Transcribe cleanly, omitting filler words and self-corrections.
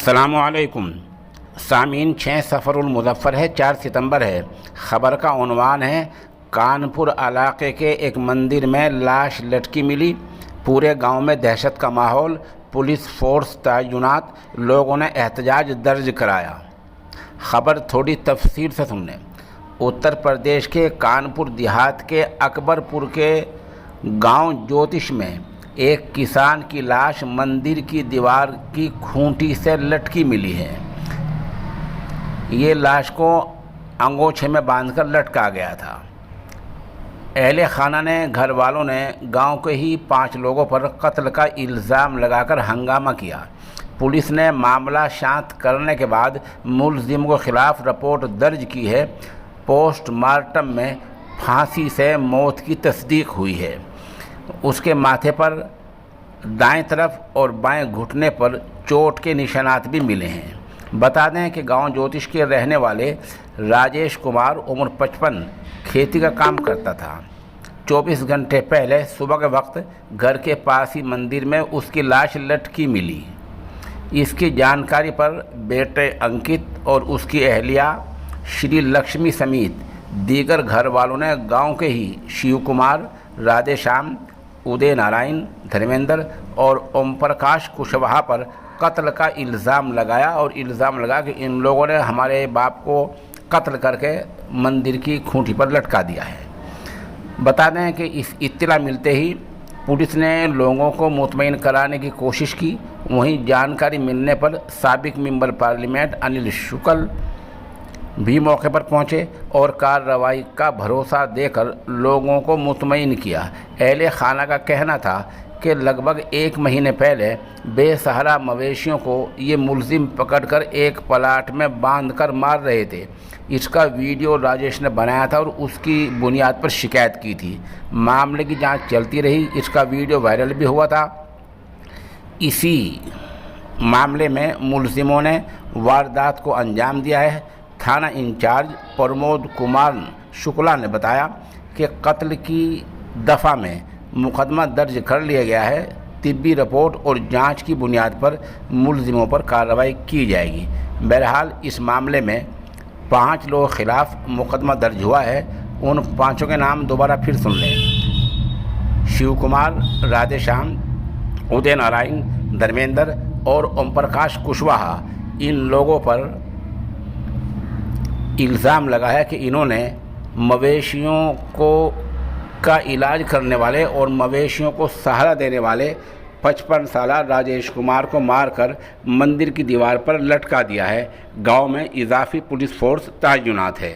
अस्सलामुअलैकुम सामीन। 6 सफ़रुल मुज़फ़्फ़र है, 4 सितंबर है। ख़बर का उन्वान है, कानपुर इलाके के एक मंदिर में लाश लटकी मिली। पूरे गांव में दहशत का माहौल, पुलिस फोर्स तैनात, लोगों ने एहतजाज दर्ज कराया। ख़बर थोड़ी तफसील से सुनने। उत्तर प्रदेश के कानपुर देहात के अकबरपुर के गांव ज्योतिष में एक किसान की लाश मंदिर की दीवार की खूंटी से लटकी मिली है। ये लाश को अंगोछे में बांधकर लटका गया था। अहले खाना ने, घर वालों ने गांव के ही 5 लोगों पर कत्ल का इल्ज़ाम लगाकर हंगामा किया। पुलिस ने मामला शांत करने के बाद मुलजिम के खिलाफ रिपोर्ट दर्ज की है। पोस्टमार्टम में फांसी से मौत की तस्दीक हुई है। उसके माथे पर दाएं तरफ और बाएं घुटने पर चोट के निशानात भी मिले हैं। बता दें कि गांव ज्योतिष के रहने वाले राजेश कुमार उम्र 55 खेती का काम करता था। 24 घंटे पहले सुबह के वक्त घर के पास ही मंदिर में उसकी लाश लटकी मिली। इसकी जानकारी पर बेटे अंकित और उसकी अहलिया श्री लक्ष्मी समेत दीगर घर वालों ने गांव के ही शिव कुमार, राधेश्याम, उदय नारायण, धर्मेंद्र और ओम प्रकाश कुशवाहा पर कत्ल का इल्ज़ाम लगाया और इल्ज़ाम लगा कि इन लोगों ने हमारे बाप को कत्ल करके मंदिर की खूंटी पर लटका दिया है। बता दें कि इस इत्तला मिलते ही पुलिस ने लोगों को मुतमईन कराने की कोशिश की। वहीं जानकारी मिलने पर साबिक मेंबर पार्लियामेंट अनिल शुक्ल भी मौके पर पहुंचे और कार्रवाई का भरोसा देकर लोगों को मुतमईन किया। अहले खाना का कहना था कि लगभग 1 महीने पहले बेसहारा मवेशियों को ये मुलजिम पकड़कर एक प्लाट में बांधकर मार रहे थे। इसका वीडियो राजेश ने बनाया था और उसकी बुनियाद पर शिकायत की थी। मामले की जांच चलती रही। इसका वीडियो वायरल भी हुआ था। इसी मामले में मुलजिमों ने वारदात को अंजाम दिया है। थाना इंचार्ज प्रमोद कुमार शुक्ला ने बताया कि कत्ल की दफ़ा में मुकदमा दर्ज कर लिया गया है। तिब्बी रिपोर्ट और जांच की बुनियाद पर मुलजिमों पर कार्रवाई की जाएगी। बहरहाल इस मामले में 5 लोगों के खिलाफ मुकदमा दर्ज हुआ है। उन 5 के नाम दोबारा फिर सुन लें। शिव कुमार, राधेश्याम, उदय नारायण, धर्मेंद्र और ओम प्रकाश कुशवाहा। इन लोगों पर इल्ज़ाम लगा है कि इन्होंने मवेशियों का इलाज करने वाले और मवेशियों को सहारा देने वाले 55 साल राजेश कुमार को मारकर मंदिर की दीवार पर लटका दिया है। गांव में इजाफी पुलिस फोर्स तैनात है।